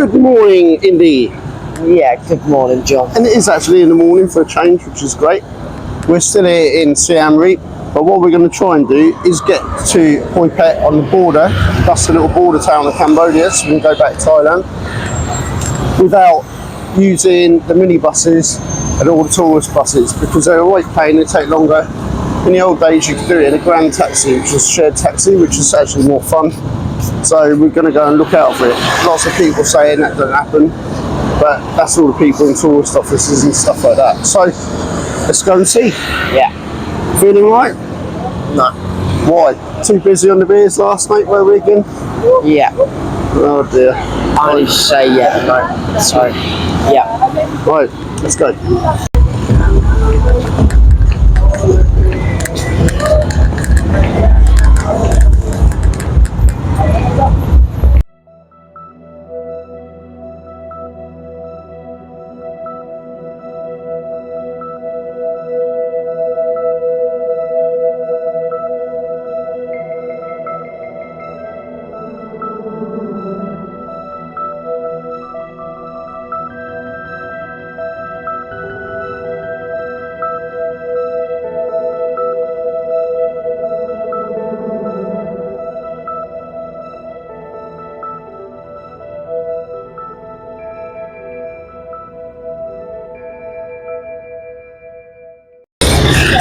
Good morning, Indy. Yeah, good morning, John. And it is actually in the morning for a change, which is great. We're still here in Siem Riep, but what we're going to try and do is get to Poipet on the border. That's the little border town of Cambodia, so we can go back to Thailand without using the minibuses and all the tourist buses, because they're a weight pain, they take longer. In the old days, you could do it in a grand taxi, which is a shared taxi, which is actually more fun. So we're going to go and look out for it. Lots of people saying that doesn't happen, but that's all the people in tourist offices and stuff like that. So let's go and see. Yeah. Feeling right? No. Why? Too busy on the beers last night, were we again? Yeah. Oh dear. I need to say yeah, no. Sorry. Yeah. Right, let's go.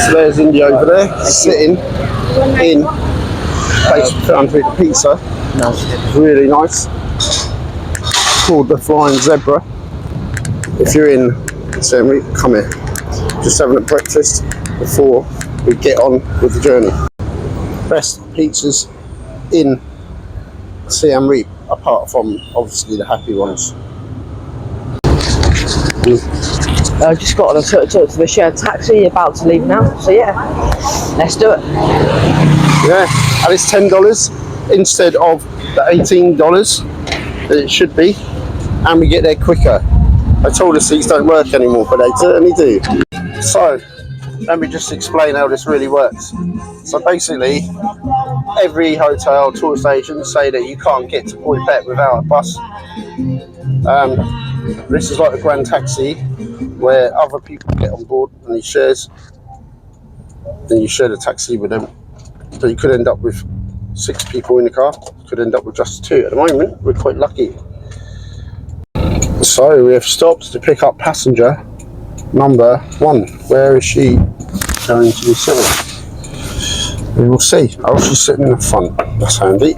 So there's Indy over there, sitting in a place we found to eat pizza. Nice. Really nice. Called the Flying Zebra. If you're in Siem Riep, come here. Just having a breakfast before we get on with the journey. Best pizzas in Siem Riep, apart from obviously the happy ones. I just got on a tuk-tuk to the shared taxi, about to leave now. So yeah, let's do it. Yeah, and it's $10 instead of the $18 that it should be, and we get there quicker. They told us these don't work anymore, but they certainly do. So, let me just explain how this really works. So basically, every hotel, tourist agent say that you can't get to Poipet without a bus. This is like a grand taxi where other people get on board and he shares, and you share the taxi with them. So you could end up with 6 people in the car, you could end up with just 2. At the moment, we're quite lucky. So we have stopped to pick up passenger number 1. Where is she going to be sitting? We will see. Oh, she's sitting in the front. That's handy.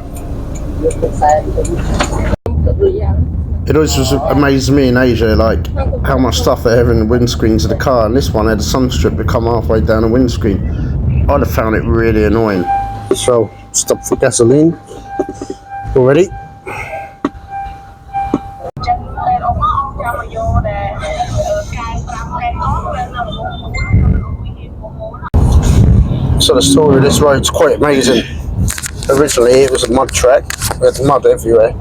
It always was amazed me in Asia, like how much stuff they have in the windscreens of the car, and this one had a sun strip that come halfway down the windscreen. I'd have found it really annoying. So, stop for gasoline. Already? So the story of this road's quite amazing. Originally it was a mud track, there's mud everywhere.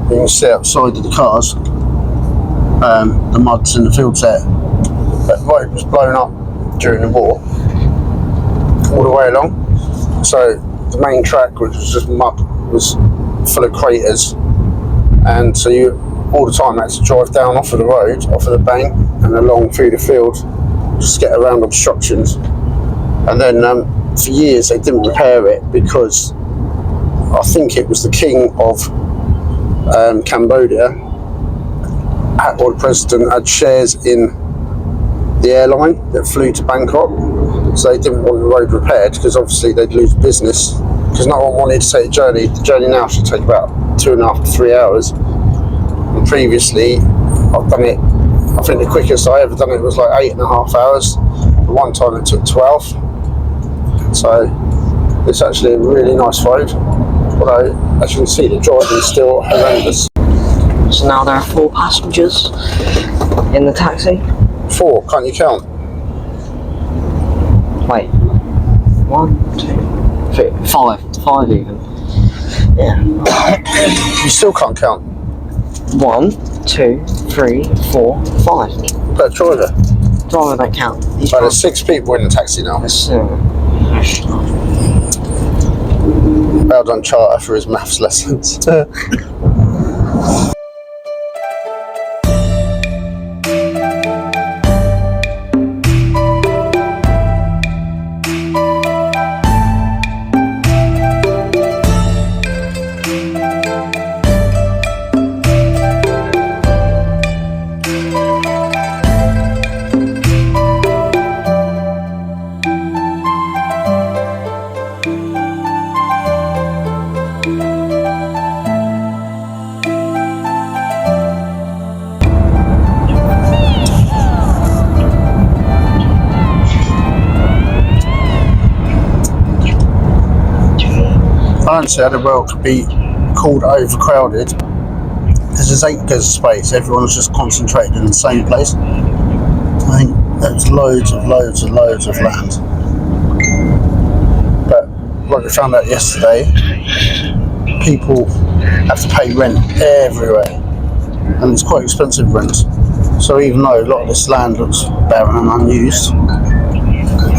You can see outside of the cars, the mud's in the field set. That road was blown up during the war, all the way along. So the main track, which was just mud, was full of craters, and so you all the time had to drive down off of the road, off of the bank, and along through the field, just get around obstructions. And then for years they didn't repair it because I think it was the king of Cambodia, or the president, had shares in the airline that flew to Bangkok, so they didn't want the road repaired because obviously they'd lose business, because no one wanted to take the journey. The journey now should take about 2.5 to 3 hours, and previously I've done it, I think the quickest I ever done it was like 8.5 hours. The one time it took 12. So it's actually a really nice road, although as you can see the driving is still horrendous. So now there are 4 passengers in the taxi. 4, can't you count? Wait. 1, 2, 3, 5. 5 even. Yeah. You still can't count? 1, 2, 3, 4, 5. But driver? Driver don't count. So there's 6 people in the taxi now. Well done, Charter, for his maths lessons. I don't see how the world could be called overcrowded, because there's acres of space, everyone's just concentrated in the same place. I think there's loads of land. But like we found out yesterday, people have to pay rent everywhere, and it's quite expensive rent. So even though a lot of this land looks barren and unused,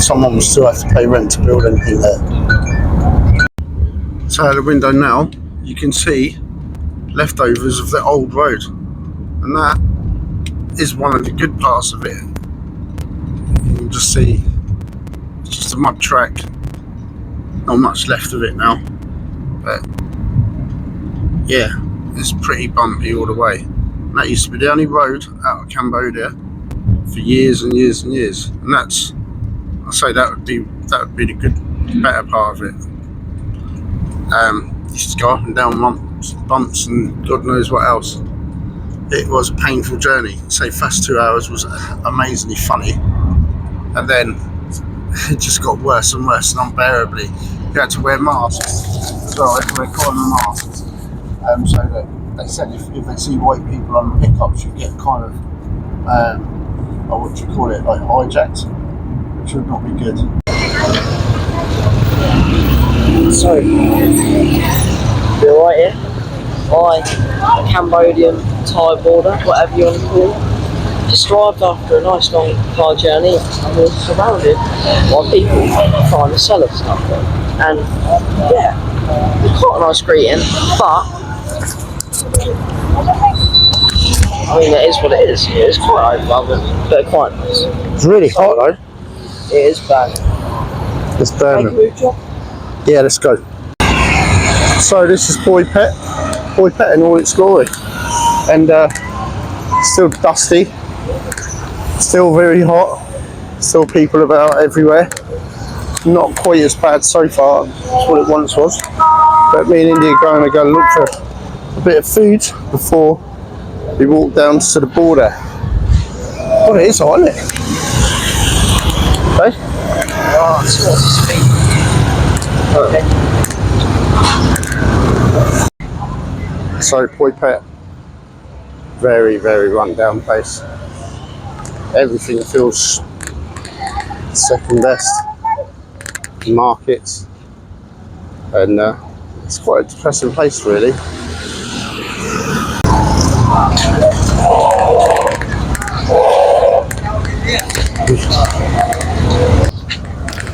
someone will still have to pay rent to build anything there. So out the window now, you can see leftovers of the old road, and that is one of the good parts of it. You can just see it's just a mud track, not much left of it now, but yeah, it's pretty bumpy all the way. And that used to be the only road out of Cambodia for years and years and years, and that's, I say that would be the better part of it. Used to go up and down bumps and God knows what else. It was a painful journey. Say first 2 hours was amazingly funny, and then it just got worse and worse and unbearably. You had to wear masks as well. I had to wear cotton masks, so that they said if they see white people on the pickups, you get kind of what do you call it, like hijacked, which would not be good. So, we're right here by the Cambodian-Thai border, whatever you want to call it. Just arrived after a nice long car journey, and we're surrounded by people trying to sell us stuff. And yeah, it's quite a nice greeting, but I mean, it is what it is. It's quite overwhelming, but quite nice. It's really hot though. It is bad. It's burning. Make a move, John? Yeah, let's go. So this is Poipet in all its glory, and still dusty, still very hot, still people about everywhere. Not quite as bad so far as what it once was, but me and India are going to go look for a bit of food before we walk down to the border. Oh, it is hot, isn't it? Hey? Oh, it's what's his feet. Okay. So Poipet, very run down place. Everything feels second best. Markets, and it's quite a depressing place really.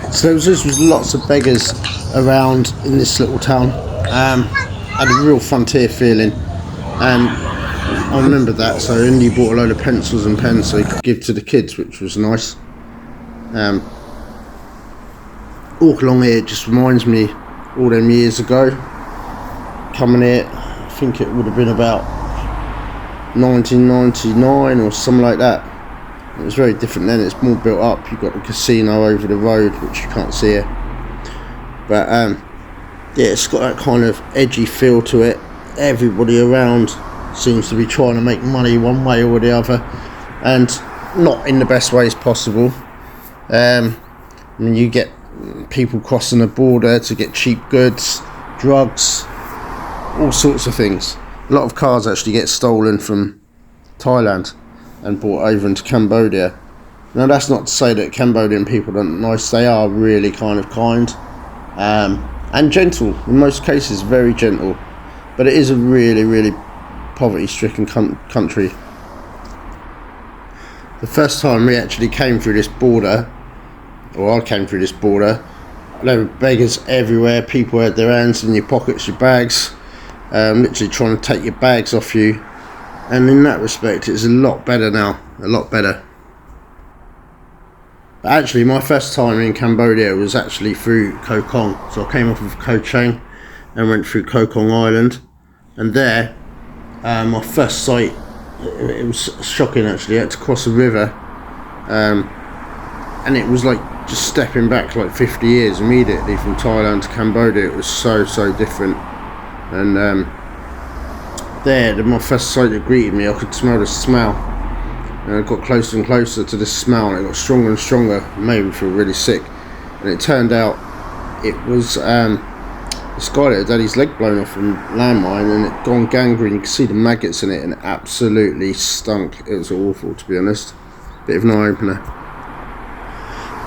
So there was lots of beggars around in this little town. Had a real frontier feeling, and I remember that. So Indy bought a load of pencils and pens so he could give to the kids, which was nice. Walk along here, it just reminds me all them years ago. Coming here, I think it would have been about 1999 or something like that. It was very different then. It's more built up. You've got the casino over the road, which you can't see here. But yeah, it's got that kind of edgy feel to it. Everybody around seems to be trying to make money one way or the other, and not in the best ways possible. I mean, you get people crossing the border to get cheap goods, drugs, all sorts of things. A lot of cars actually get stolen from Thailand and brought over into Cambodia. Now that's not to say that Cambodian people aren't nice. They are really kind of kind and gentle, in most cases very gentle, but it is a really poverty stricken country. The first time we actually came through this border, or I came through this border, there were beggars everywhere. People had their hands in your pockets, your bags, literally trying to take your bags off you. And in that respect, it's a lot better now, a lot better. But actually, my first time in Cambodia was actually through Koh Kong. So I came off of Koh Chang and went through Koh Kong Island. And there, my first sight, it was shocking actually. I had to cross a river, and it was like just stepping back like 50 years immediately from Thailand to Cambodia. It was so different. And there, my first sight that greeted me, I could smell the smell, and I got closer and closer to this smell, and it got stronger and stronger. It made me feel really sick, and it turned out it was This guy that had his leg blown off from landmine and it gone gangrene. You can see the maggots in it and it absolutely stunk. It was awful, to be honest. Bit of an eye opener.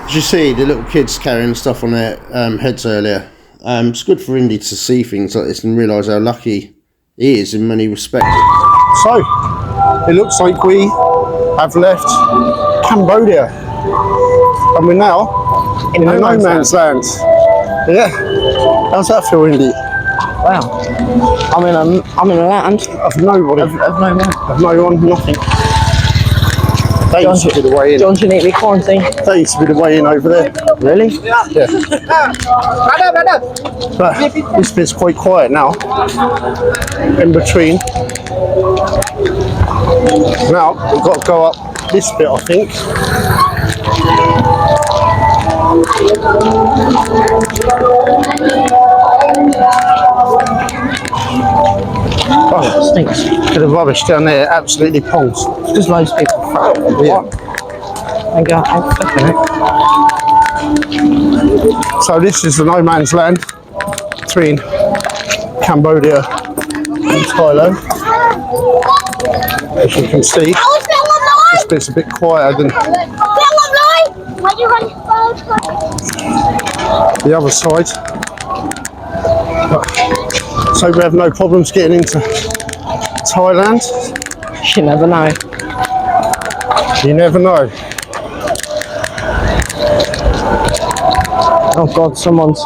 Did you see the little kids carrying stuff on their heads earlier? It's good for Indy to see things like this and realise how lucky he is in many respects. So, it looks like we have left Cambodia and we're now in a no man's land. Yeah, how's that feel, Indy? Wow, I'm in a land Of nobody. of no man. Of no one, nothing. They used to be the way in. John's uniquely quarantined. They used to be the way in over there. Really? Yeah. But this bit's quite quiet now. In between. Now we've got to go up this bit, I think. Oh, It stinks. bit of rubbish down there, absolutely pongs. Just loads of people. Yeah. And go, oh, okay. So this is the no man's land between Cambodia and Thailand. As you can see, this bit's a bit quieter than the other side. So we have no problems getting into Thailand. You never know. You never know. Oh God, someone's.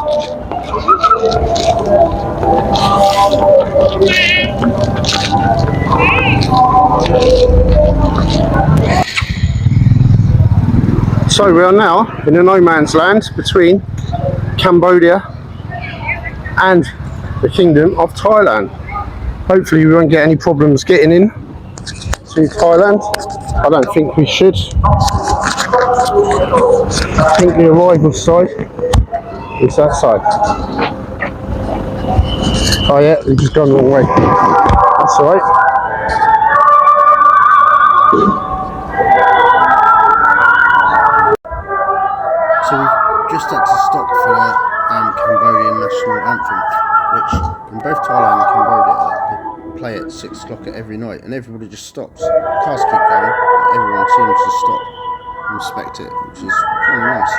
So we are now in a no man's land between Cambodia and the Kingdom of Thailand. Hopefully we won't get any problems getting in to Thailand. I don't think we should. I think the arrival side is that side. Oh yeah, we've just gone the wrong way. That's alright. So we've just had to stop for the Cambodian national anthem, which in both Thailand and Cambodia they play at 6 o'clock every night, and everybody just stops. Cars keep going, but everyone seems to stop and respect it, which is kind of nice.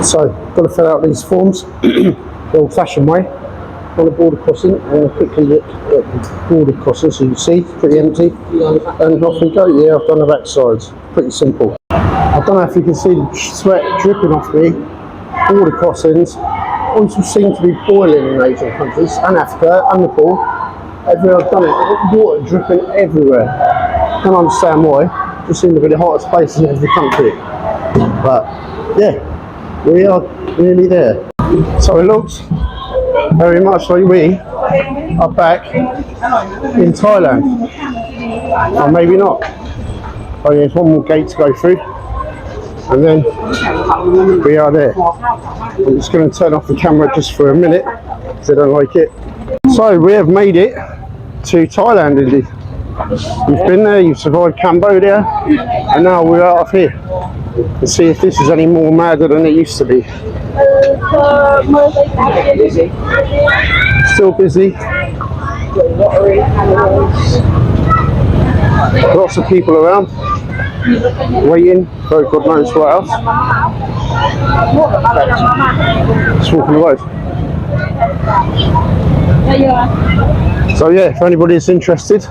So, got to fill out these forms the old-fashioned way on the border crossing. I'm going to quickly look at the border crossing so you can see, it's pretty empty. And off we go. Yeah, I've done the back sides. Pretty simple. I don't know if you can see the sweat dripping off me. Border crossings also seem to be boiling in Asian countries and Africa and Nepal. Everywhere I've done it, water dripping everywhere. Don't understand why. Just seems to be the hottest place in every country. But yeah. We are nearly there. So it looks very much like we are back in Thailand. Or maybe not. Oh, there's one more gate to go through. And then we are there. I'm just going to turn off the camera just for a minute because I don't like it. So we have made it to Thailand, Indy. You've been there, you've survived Cambodia, and now we're out of here. Let's see if this is any more madder than it used to be. Still busy. Lots of people around, waiting for God knows what else. Just walking the road. So yeah, if anybody is interested,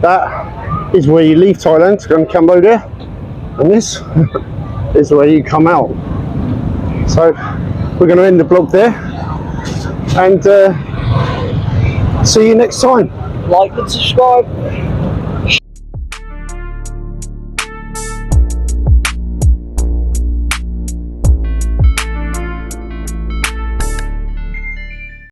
that is where you leave Thailand to go to Cambodia, and this is where you come out. So we're going to end the vlog there, and see you next time. Like and subscribe.